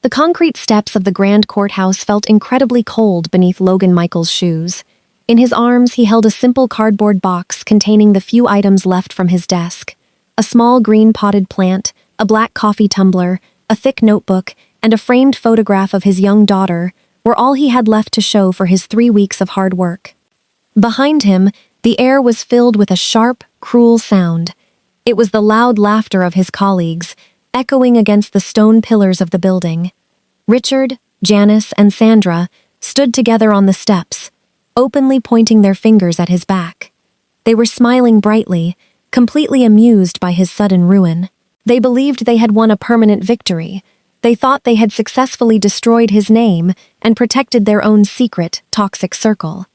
The concrete steps of the grand courthouse felt incredibly cold beneath Logan Michael's shoes. In his arms, he held a simple cardboard box containing the few items left from his desk. A small green potted plant, a black coffee tumbler, a thick notebook, and a framed photograph of his young daughter were all he had left to show for his 3 weeks of hard work. Behind him, the air was filled with a sharp, cruel sound. It was the loud laughter of his colleagues, echoing against the stone pillars of the building. Richard, Janice, and Sandra stood together on the steps, openly pointing their fingers at his back. They were smiling brightly, completely amused by his sudden ruin. They believed they had won a permanent victory. They thought they had successfully destroyed his name and protected their own secret, toxic circle.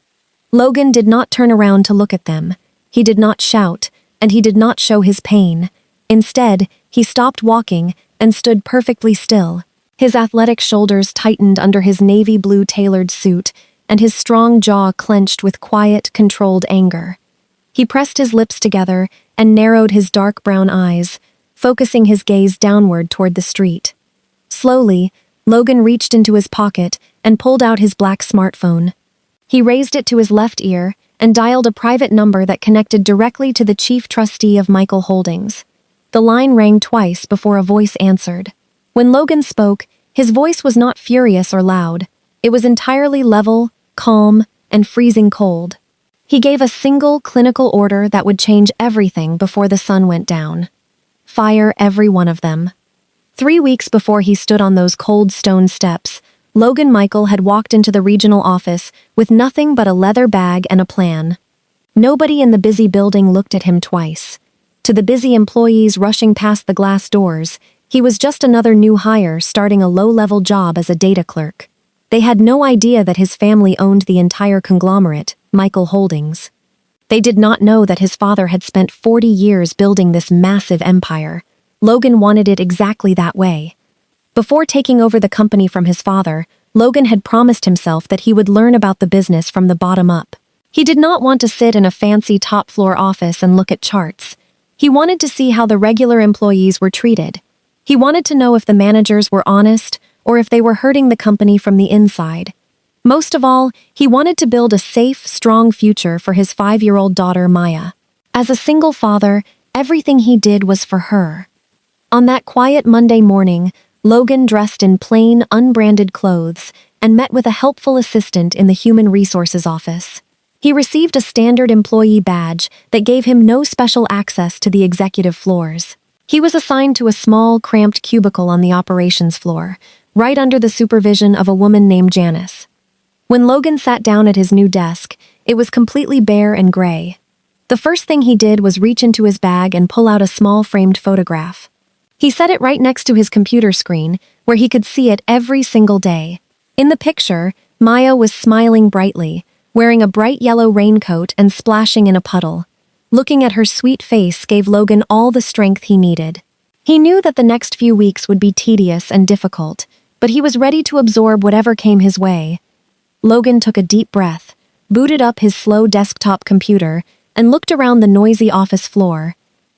Logan did not turn around to look at them. He did not shout, and he did not show his pain. Instead, he stopped walking and stood perfectly still. His athletic shoulders tightened under his navy blue tailored suit, and his strong jaw clenched with quiet, controlled anger. He pressed his lips together and narrowed his dark brown eyes, focusing his gaze downward toward the street. Slowly, Logan reached into his pocket and pulled out his black smartphone. He raised it to his left ear and dialed a private number that connected directly to the chief trustee of Michael Holdings. The line rang twice before a voice answered. When Logan spoke, his voice was not furious or loud. It was entirely level, calm, and freezing cold. He gave a single clinical order that would change everything before the sun went down. Fire every one of them. 3 weeks before he stood on those cold stone steps, Logan Michael had walked into the regional office with nothing but a leather bag and a plan. Nobody in the busy building looked at him twice. To the busy employees rushing past the glass doors, he was just another new hire starting a low-level job as a data clerk. They had no idea that his family owned the entire conglomerate, Michael Holdings. They did not know that his father had spent 40 years building this massive empire. Logan wanted it exactly that way. Before taking over the company from his father, Logan had promised himself that he would learn about the business from the bottom up. He did not want to sit in a fancy top-floor office and look at charts. He wanted to see how the regular employees were treated. He wanted to know if the managers were honest or if they were hurting the company from the inside. Most of all, he wanted to build a safe, strong future for his 5-year-old daughter, Maya. As a single father, everything he did was for her. On that quiet Monday morning, Logan dressed in plain, unbranded clothes and met with a helpful assistant in the Human Resources office. He received a standard employee badge that gave him no special access to the executive floors. He was assigned to a small, cramped cubicle on the operations floor, right under the supervision of a woman named Janice. When Logan sat down at his new desk, it was completely bare and gray. The first thing he did was reach into his bag and pull out a small framed photograph. He set it right next to his computer screen, where he could see it every single day. In the picture, Maya was smiling brightly, wearing a bright yellow raincoat and splashing in a puddle. Looking at her sweet face gave Logan all the strength he needed. He knew that the next few weeks would be tedious and difficult, but he was ready to absorb whatever came his way. Logan took a deep breath, booted up his slow desktop computer, and looked around the noisy office floor.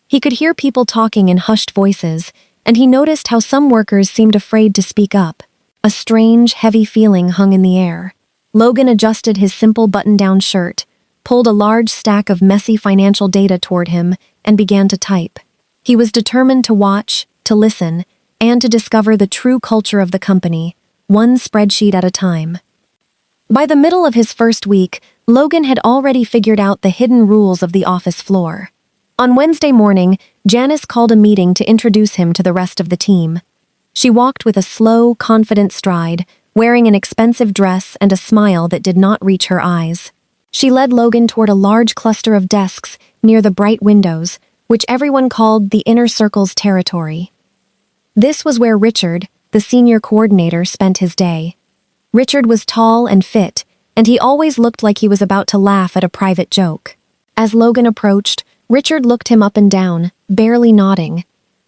He could hear people talking in hushed voices, and he noticed how some workers seemed afraid to speak up. A strange, heavy feeling hung in the air. Logan adjusted his simple button-down shirt, pulled a large stack of messy financial data toward him, and began to type. He was determined to watch, to listen, and to discover the true culture of the company, one spreadsheet at a time. By the middle of his first week, Logan had already figured out the hidden rules of the office floor. On Wednesday morning, Janice called a meeting to introduce him to the rest of the team. She walked with a slow, confident stride, wearing an expensive dress and a smile that did not reach her eyes. She led Logan toward a large cluster of desks near the bright windows, which everyone called the Inner Circle's territory. This was where Richard, the senior coordinator, spent his day. Richard was tall and fit, and he always looked like he was about to laugh at a private joke. As Logan approached, Richard looked him up and down, barely nodding.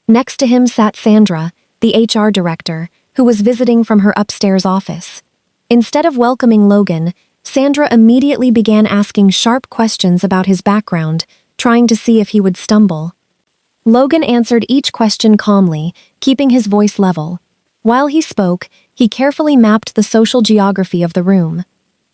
Next to him sat Sandra, the HR director, who was visiting from her upstairs office. Instead of welcoming Logan, Sandra immediately began asking sharp questions about his background, trying to see if he would stumble. Logan answered each question calmly, keeping his voice level. While he spoke, he carefully mapped the social geography of the room.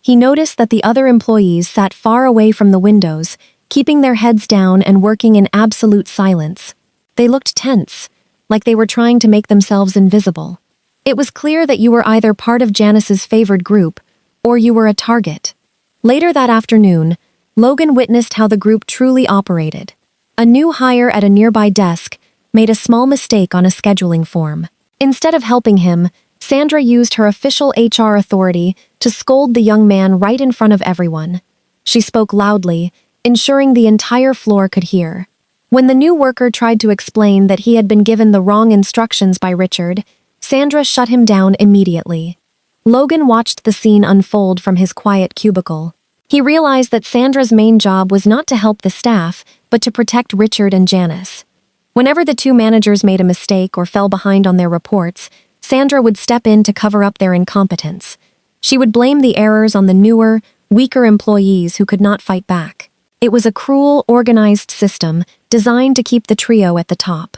He noticed that the other employees sat far away from the windows, keeping their heads down and working in absolute silence. They looked tense, like they were trying to make themselves invisible. It was clear that you were either part of Janice's favored group, or you were a target. Later that afternoon, Logan witnessed how the group truly operated. A new hire at a nearby desk made a small mistake on a scheduling form. Instead of helping him, Sandra used her official HR authority to scold the young man right in front of everyone. She spoke loudly, ensuring the entire floor could hear. When the new worker tried to explain that he had been given the wrong instructions by Richard, Sandra shut him down immediately. Logan watched the scene unfold from his quiet cubicle. He realized that Sandra's main job was not to help the staff, but to protect Richard and Janice. Whenever the two managers made a mistake or fell behind on their reports, Sandra would step in to cover up their incompetence. She would blame the errors on the newer, weaker employees who could not fight back. It was a cruel, organized system designed to keep the trio at the top.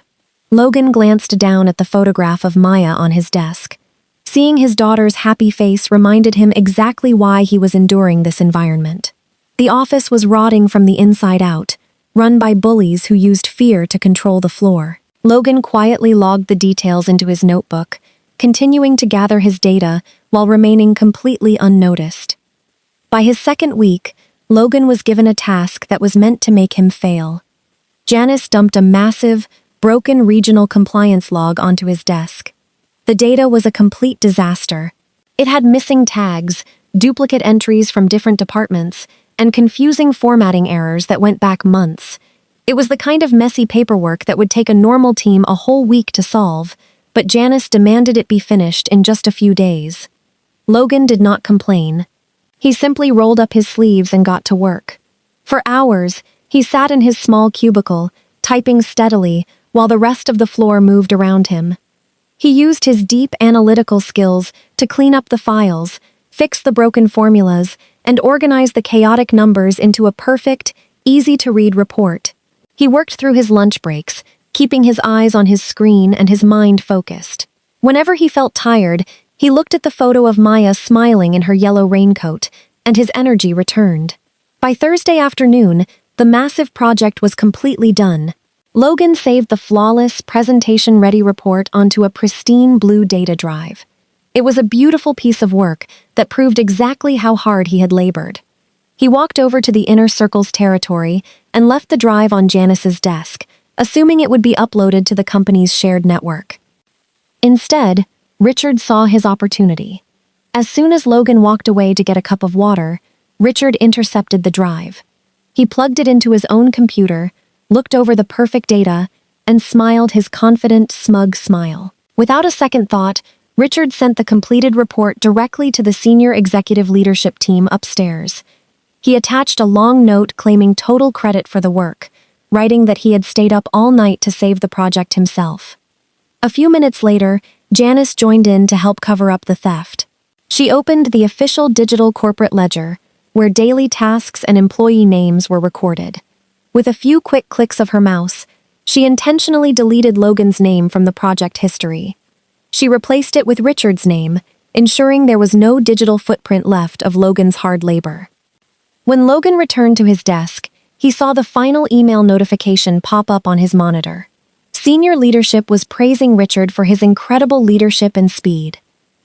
Logan glanced down at the photograph of Maya on his desk. Seeing his daughter's happy face reminded him exactly why he was enduring this environment. The office was rotting from the inside out, run by bullies who used fear to control the floor. Logan quietly logged the details into his notebook, continuing to gather his data while remaining completely unnoticed. By his second week, Logan was given a task that was meant to make him fail. Janice dumped a massive, broken regional compliance log onto his desk. The data was a complete disaster. It had missing tags, duplicate entries from different departments, and confusing formatting errors that went back months. It was the kind of messy paperwork that would take a normal team a whole week to solve, but Janice demanded it be finished in just a few days. Logan did not complain. He simply rolled up his sleeves and got to work. For hours, he sat in his small cubicle, typing steadily, while the rest of the floor moved around him. He used his deep analytical skills to clean up the files, fix the broken formulas, and organize the chaotic numbers into a perfect, easy-to-read report. He worked through his lunch breaks, keeping his eyes on his screen and his mind focused. Whenever he felt tired, he looked at the photo of Maya smiling in her yellow raincoat, and his energy returned. By Thursday afternoon, the massive project was completely done. Logan saved the flawless, presentation-ready report onto a pristine blue data drive. It was a beautiful piece of work that proved exactly how hard he had labored. He walked over to the inner circle's territory and left the drive on Janice's desk, assuming it would be uploaded to the company's shared network. Instead, Richard saw his opportunity. As soon as Logan walked away to get a cup of water, Richard intercepted the drive. He plugged it into his own computer, looked over the perfect data, and smiled his confident, smug smile. Without a second thought, Richard sent the completed report directly to the senior executive leadership team upstairs. He attached a long note claiming total credit for the work, writing that he had stayed up all night to save the project himself. A few minutes later, Janice joined in to help cover up the theft. She opened the official digital corporate ledger, where daily tasks and employee names were recorded. With a few quick clicks of her mouse, she intentionally deleted Logan's name from the project history. She replaced it with Richard's name, ensuring there was no digital footprint left of Logan's hard labor. When Logan returned to his desk, he saw the final email notification pop up on his monitor. Senior leadership was praising Richard for his incredible leadership and speed.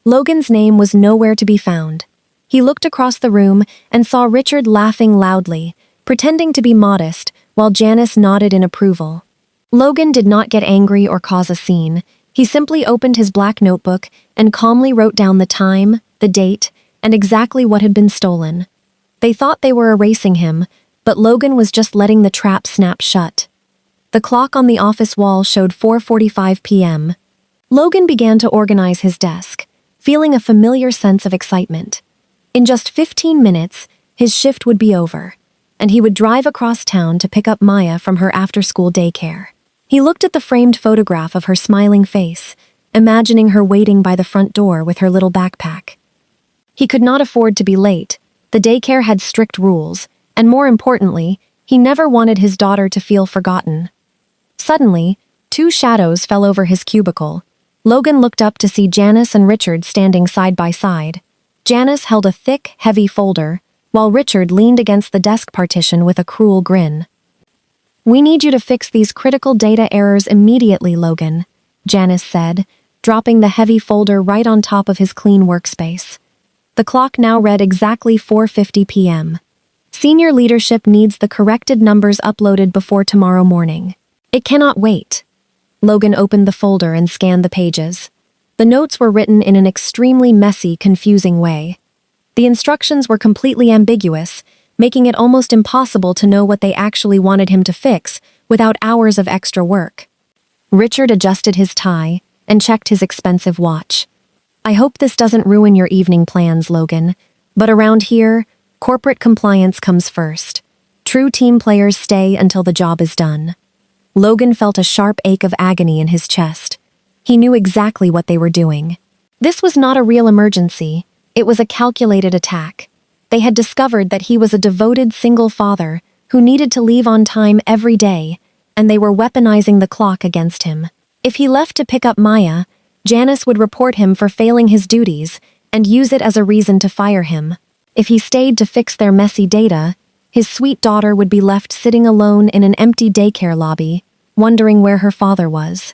Logan's name was nowhere to be found. He looked across the room and saw Richard laughing loudly, pretending to be modest, while Janice nodded in approval. Logan did not get angry or cause a scene. He simply opened his black notebook and calmly wrote down the time, the date, and exactly what had been stolen. They thought they were erasing him, but Logan was just letting the trap snap shut. The clock on the office wall showed 4:45 p.m. Logan began to organize his desk, feeling a familiar sense of excitement. In just 15 minutes, his shift would be over, and he would drive across town to pick up Maya from her after-school daycare. He looked at the framed photograph of her smiling face, imagining her waiting by the front door with her little backpack. He could not afford to be late. The daycare had strict rules, and more importantly, he never wanted his daughter to feel forgotten. Suddenly, two shadows fell over his cubicle. Logan looked up to see Janice and Richard standing side by side. Janice held a thick, heavy folder, while Richard leaned against the desk partition with a cruel grin. "We need you to fix these critical data errors immediately, Logan," Janice said, dropping the heavy folder right on top of his clean workspace. The clock now read exactly 4:50 p.m. Senior leadership needs the corrected numbers uploaded before tomorrow morning. It cannot wait. Logan opened the folder and scanned the pages. The notes were written in an extremely messy, confusing way. The instructions were completely ambiguous, making it almost impossible to know what they actually wanted him to fix without hours of extra work. Richard adjusted his tie and checked his expensive watch. "I hope this doesn't ruin your evening plans, Logan, but around here, corporate compliance comes first. True team players stay until the job is done." Logan felt a sharp ache of agony in his chest. He knew exactly what they were doing. This was not a real emergency. It was a calculated attack. They had discovered that he was a devoted single father who needed to leave on time every day, and they were weaponizing the clock against him. If he left to pick up Maya, Janice would report him for failing his duties and use it as a reason to fire him. If he stayed to fix their messy data, his sweet daughter would be left sitting alone in an empty daycare lobby, wondering where her father was.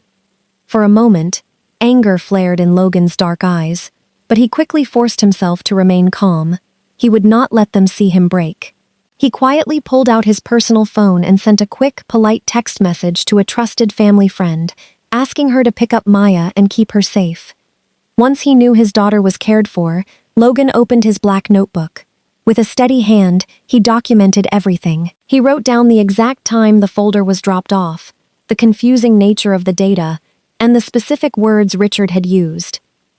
For a moment, anger flared in Logan's dark eyes, but he quickly forced himself to remain calm. He would not let them see him break. He quietly pulled out his personal phone and sent a quick, polite text message to a trusted family friend, asking her to pick up Maya and keep her safe. Once he knew his daughter was cared for, Logan opened his black notebook. With a steady hand, he documented everything. He wrote down the exact time the folder was dropped off, the confusing nature of the data, and the specific words Richard had used.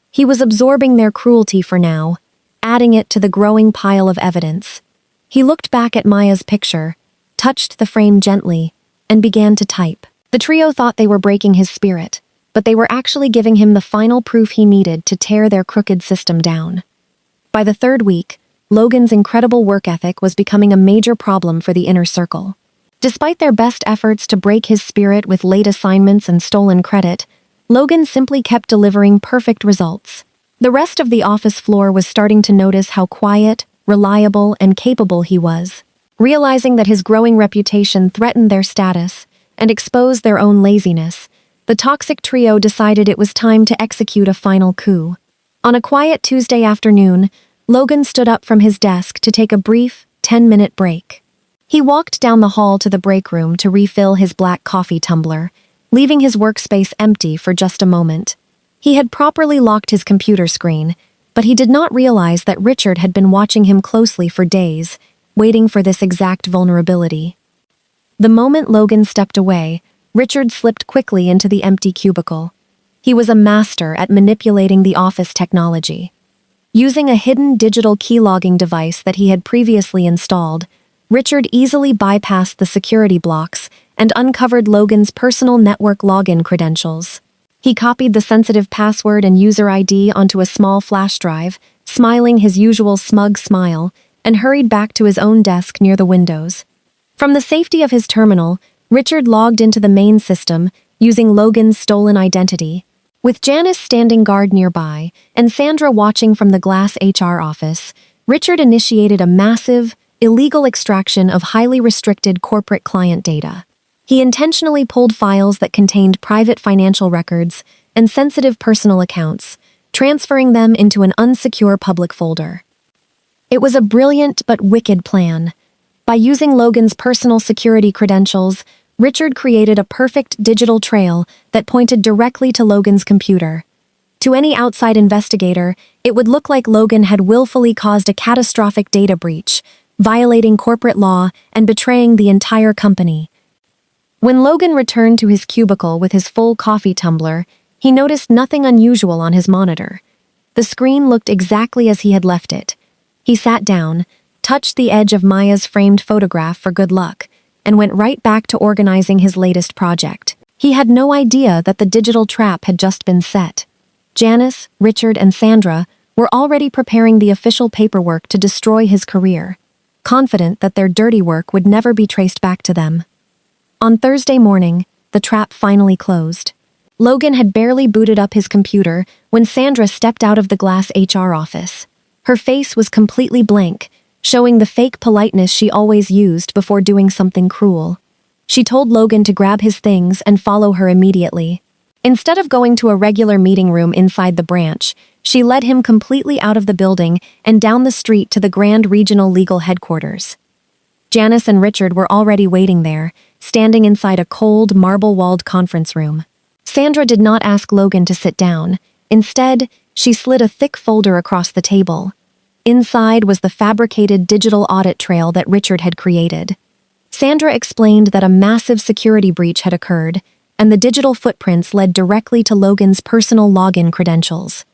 He was absorbing their cruelty for now, adding it to the growing pile of evidence. He looked back at Maya's picture, touched the frame gently, and began to type. The trio thought they were breaking his spirit, but they were actually giving him the final proof he needed to tear their crooked system down. By the third week, Logan's incredible work ethic was becoming a major problem for the inner circle. Despite their best efforts to break his spirit with late assignments and stolen credit, Logan simply kept delivering perfect results. The rest of the office floor was starting to notice how quiet, reliable, and capable he was. Realizing that his growing reputation threatened their status and exposed their own laziness, the toxic trio decided it was time to execute a final coup. On a quiet Tuesday afternoon, Logan stood up from his desk to take a brief, 10-minute break. He walked down the hall to the break room to refill his black coffee tumbler, leaving his workspace empty for just a moment. He had properly locked his computer screen, but he did not realize that Richard had been watching him closely for days, waiting for this exact vulnerability. The moment Logan stepped away, Richard slipped quickly into the empty cubicle. He was a master at manipulating the office technology. Using a hidden digital keylogging device that he had previously installed, Richard easily bypassed the security blocks and uncovered Logan's personal network login credentials. He copied the sensitive password and user ID onto a small flash drive, smiling his usual smug smile, and hurried back to his own desk near the windows. From the safety of his terminal, Richard logged into the main system, using Logan's stolen identity. With Janice standing guard nearby and Sandra watching from the glass HR office, Richard initiated a massive, illegal extraction of highly restricted corporate client data. He intentionally pulled files that contained private financial records and sensitive personal accounts, transferring them into an unsecure public folder. It was a brilliant but wicked plan. By using Logan's personal security credentials, Richard created a perfect digital trail that pointed directly to Logan's computer. To any outside investigator, it would look like Logan had willfully caused a catastrophic data breach, violating corporate law and betraying the entire company. When Logan returned to his cubicle with his full coffee tumbler, he noticed nothing unusual on his monitor. The screen looked exactly as he had left it. He sat down, touched the edge of Maya's framed photograph for good luck, and went right back to organizing his latest project. He had no idea that the digital trap had just been set. Janice, Richard, and Sandra were already preparing the official paperwork to destroy his career, confident that their dirty work would never be traced back to them. On Thursday morning, the trap finally closed. Logan had barely booted up his computer when Sandra stepped out of the glass HR office. Her face was completely blank, showing the fake politeness she always used before doing something cruel. She told Logan to grab his things and follow her immediately. Instead of going to a regular meeting room inside the branch, she led him completely out of the building and down the street to the Grand Regional Legal Headquarters. Janice and Richard were already waiting there, standing inside a cold, marble-walled conference room. Sandra did not ask Logan to sit down. Instead, she slid a thick folder across the table. Inside was the fabricated digital audit trail that Richard had created. Sandra explained that a massive security breach had occurred, and the digital footprints led directly to Logan's personal login credentials.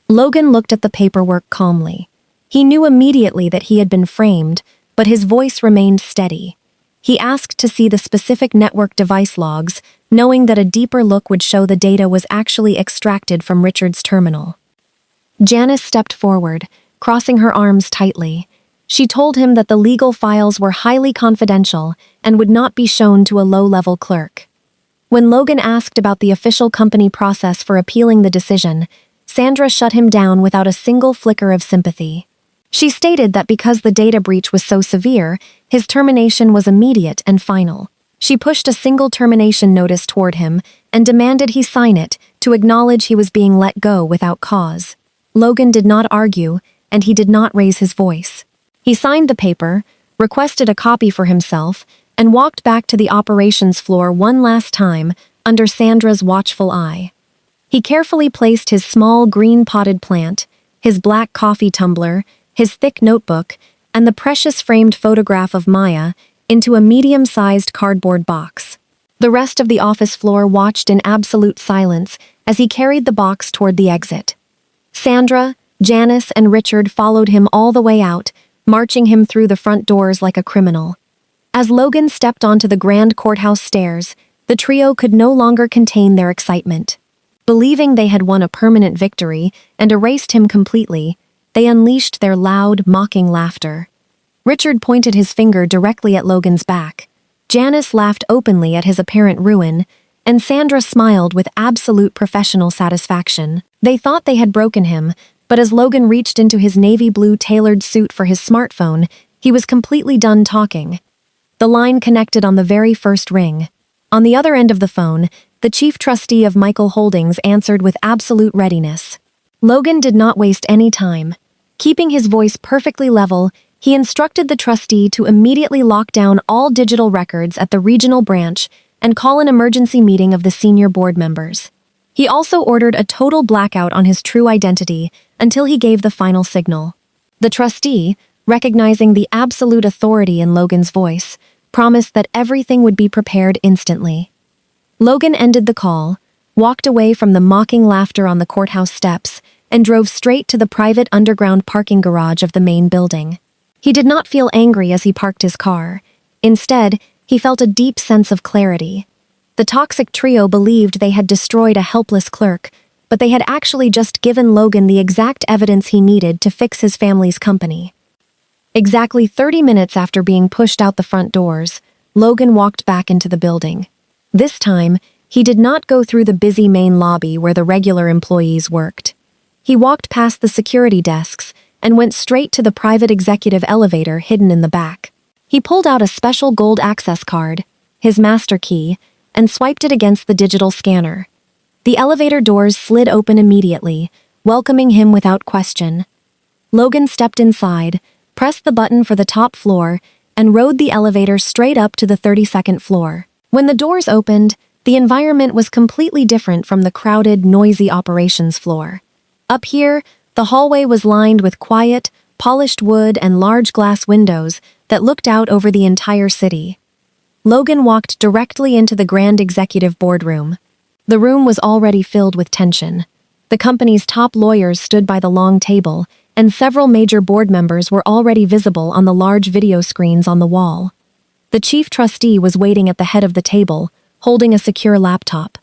Logan looked at the paperwork calmly. He knew immediately that he had been framed, but his voice remained steady. He asked to see the specific network device logs, knowing that a deeper look would show the data was actually extracted from Richard's terminal. Janice stepped forward, crossing her arms tightly. She told him that the legal files were highly confidential and would not be shown to a low-level clerk. When Logan asked about the official company process for appealing the decision, Sandra shut him down without a single flicker of sympathy. She stated that because the data breach was so severe, his termination was immediate and final. She pushed a single termination notice toward him and demanded he sign it to acknowledge he was being let go without cause. Logan did not argue, and he did not raise his voice. He signed the paper, requested a copy for himself, and walked back to the operations floor one last time under Sandra's watchful eye. He carefully placed his small green potted plant, his black coffee tumbler, his thick notebook, and the precious framed photograph of Maya into a medium-sized cardboard box. The rest of the office floor watched in absolute silence as he carried the box toward the exit. Sandra, Janice, and Richard followed him all the way out, marching him through the front doors like a criminal. As Logan stepped onto the grand courthouse stairs, the trio could no longer contain their excitement. Believing they had won a permanent victory and erased him completely, they unleashed their loud, mocking laughter. Richard pointed his finger directly at Logan's back. Janice laughed openly at his apparent ruin, and Sandra smiled with absolute professional satisfaction. They thought they had broken him, but as Logan reached into his navy blue tailored suit for his smartphone, he was completely done talking. The line connected on the very first ring. On the other end of the phone, the chief trustee of Michael Holdings answered with absolute readiness. Logan did not waste any time. Keeping his voice perfectly level, he instructed the trustee to immediately lock down all digital records at the regional branch and call an emergency meeting of the senior board members. He also ordered a total blackout on his true identity until he gave the final signal. The trustee, recognizing the absolute authority in Logan's voice, promised that everything would be prepared instantly. Logan ended the call, walked away from the mocking laughter on the courthouse steps, and drove straight to the private underground parking garage of the main building. He did not feel angry as he parked his car. Instead, he felt a deep sense of clarity. The toxic trio believed they had destroyed a helpless clerk, but they had actually just given Logan the exact evidence he needed to fix his family's company. Exactly 30 minutes after being pushed out the front doors, Logan walked back into the building. This time, he did not go through the busy main lobby where the regular employees worked. He walked past the security desks and went straight to the private executive elevator hidden in the back. He pulled out a special gold access card, his master key, and swiped it against the digital scanner. The elevator doors slid open immediately, welcoming him without question. Logan stepped inside, pressed the button for the top floor, and rode the elevator straight up to the 32nd floor. When the doors opened, the environment was completely different from the crowded, noisy operations floor. Up here, the hallway was lined with quiet, polished wood and large glass windows that looked out over the entire city. Logan walked directly into the grand executive boardroom. The room was already filled with tension. The company's top lawyers stood by the long table, and several major board members were already visible on the large video screens on the wall. The chief trustee was waiting at the head of the table, holding a secure laptop.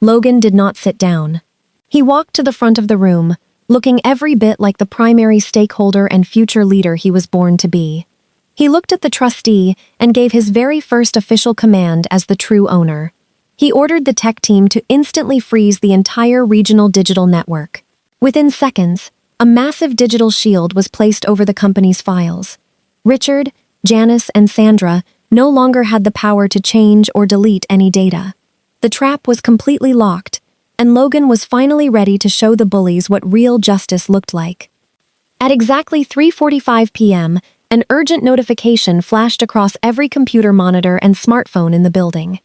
Logan did not sit down. He walked to the front of the room, looking every bit like the primary stakeholder and future leader he was born to be. He looked at the trustee and gave his very first official command as the true owner. He ordered the tech team to instantly freeze the entire regional digital network. Within seconds, a massive digital shield was placed over the company's files. Richard, Janice, and Sandra no longer had the power to change or delete any data. The trap was completely locked, and Logan was finally ready to show the bullies what real justice looked like. At exactly 3:45 p.m., an urgent notification flashed across every computer monitor and smartphone in the building.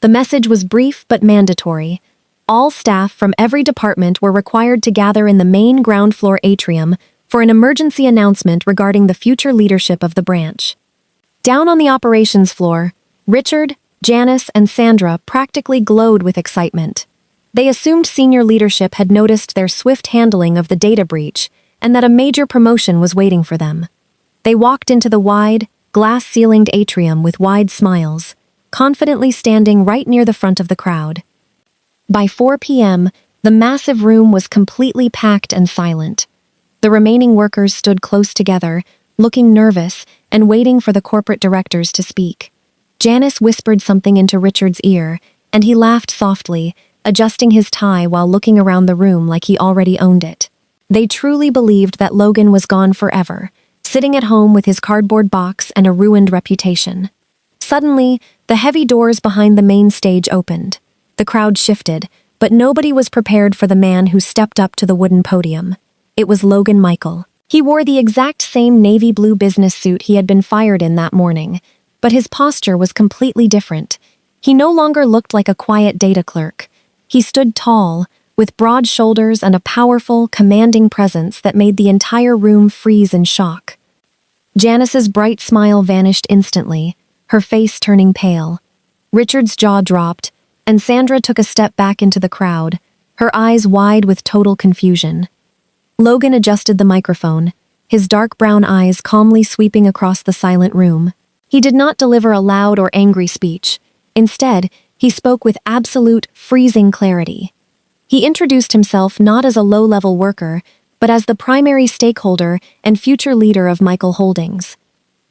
The message was brief but mandatory. All staff from every department were required to gather in the main ground floor atrium for an emergency announcement regarding the future leadership of the branch. Down on the operations floor, Richard, Janice, and Sandra practically glowed with excitement. They assumed senior leadership had noticed their swift handling of the data breach and that a major promotion was waiting for them. They walked into the wide, glass-ceilinged atrium with wide smiles, confidently standing right near the front of the crowd. By 4 p.m., the massive room was completely packed and silent. The remaining workers stood close together, looking nervous and waiting for the corporate directors to speak. Janice whispered something into Richard's ear, and he laughed softly, adjusting his tie while looking around the room like he already owned it. They truly believed that Logan was gone forever, sitting at home with his cardboard box and a ruined reputation. Suddenly, the heavy doors behind the main stage opened. The crowd shifted, but nobody was prepared for the man who stepped up to the wooden podium. It was Logan Michael. He wore the exact same navy blue business suit he had been fired in that morning, but his posture was completely different. He no longer looked like a quiet data clerk. He stood tall, with broad shoulders and a powerful, commanding presence that made the entire room freeze in shock. Janice's bright smile vanished instantly, her face turning pale. Richard's jaw dropped, and Sandra took a step back into the crowd, her eyes wide with total confusion. Logan adjusted the microphone, his dark brown eyes calmly sweeping across the silent room. He did not deliver a loud or angry speech. Instead, he spoke with absolute, freezing clarity. He introduced himself not as a low-level worker, but as the primary stakeholder and future leader of Michael Holdings.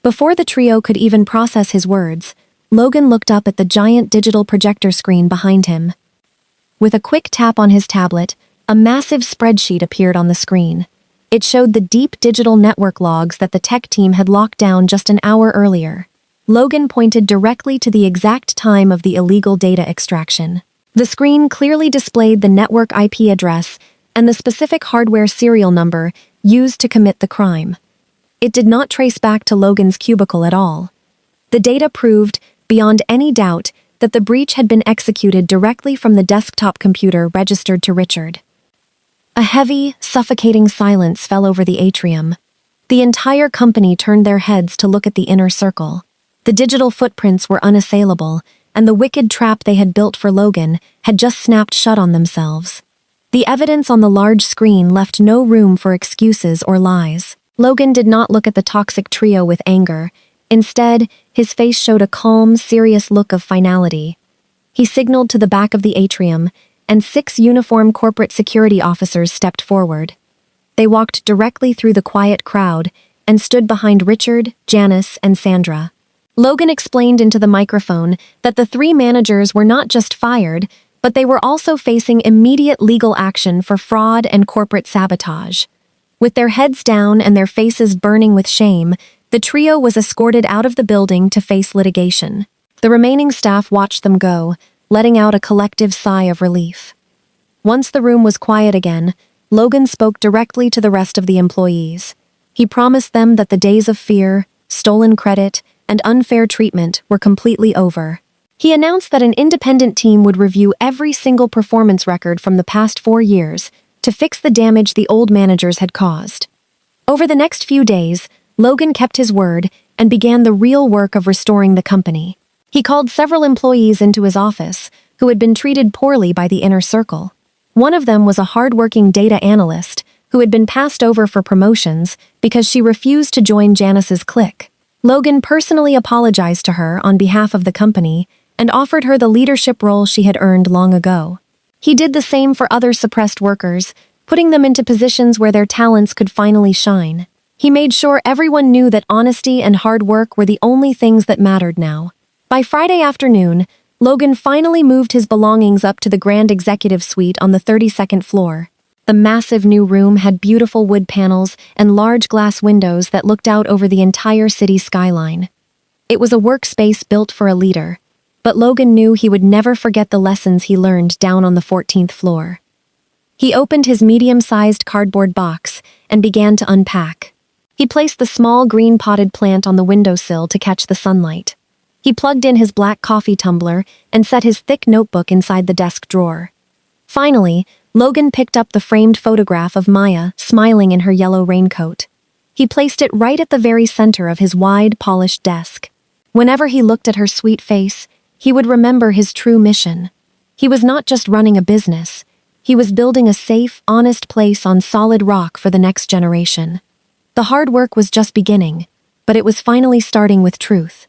Before the trio could even process his words, Logan looked up at the giant digital projector screen behind him. With a quick tap on his tablet, a massive spreadsheet appeared on the screen. It showed the deep digital network logs that the tech team had locked down just an hour earlier. Logan pointed directly to the exact time of the illegal data extraction. The screen clearly displayed the network IP address and the specific hardware serial number used to commit the crime. It did not trace back to Logan's cubicle at all. The data proved, beyond any doubt, that the breach had been executed directly from the desktop computer registered to Richard. A heavy, suffocating silence fell over the atrium. The entire company turned their heads to look at the inner circle. The digital footprints were unassailable, and the wicked trap they had built for Logan had just snapped shut on themselves. The evidence on the large screen left no room for excuses or lies. Logan did not look at the toxic trio with anger. Instead, his face showed a calm, serious look of finality. He signaled to the back of the atrium, and 6 uniformed corporate security officers stepped forward. They walked directly through the quiet crowd and stood behind Richard, Janice, and Sandra. Logan explained into the microphone that the 3 managers were not just fired, but they were also facing immediate legal action for fraud and corporate sabotage. With their heads down and their faces burning with shame, the trio was escorted out of the building to face litigation. The remaining staff watched them go, letting out a collective sigh of relief. Once the room was quiet again, Logan spoke directly to the rest of the employees. He promised them that the days of fear, stolen credit, and unfair treatment were completely over. He announced that an independent team would review every single performance record from the past 4 years to fix the damage the old managers had caused. Over the next few days, Logan kept his word and began the real work of restoring the company. He called several employees into his office who had been treated poorly by the inner circle. One of them was a hardworking data analyst who had been passed over for promotions because she refused to join Janice's clique. Logan personally apologized to her on behalf of the company and offered her the leadership role she had earned long ago. He did the same for other suppressed workers, putting them into positions where their talents could finally shine. He made sure everyone knew that honesty and hard work were the only things that mattered now. By Friday afternoon, Logan finally moved his belongings up to the grand executive suite on the 32nd floor. The massive new room had beautiful wood panels and large glass windows that looked out over the entire city skyline. It was a workspace built for a leader, but Logan knew he would never forget the lessons he learned down on the 14th floor. He opened his medium-sized cardboard box and began to unpack. He placed the small green potted plant on the windowsill to catch the sunlight. He plugged in his black coffee tumbler and set his thick notebook inside the desk drawer. Finally, Logan picked up the framed photograph of Maya smiling in her yellow raincoat. He placed it right at the very center of his wide, polished desk. Whenever he looked at her sweet face, he would remember his true mission. He was not just running a business. He was building a safe, honest place on solid rock for the next generation. The hard work was just beginning, but it was finally starting with truth.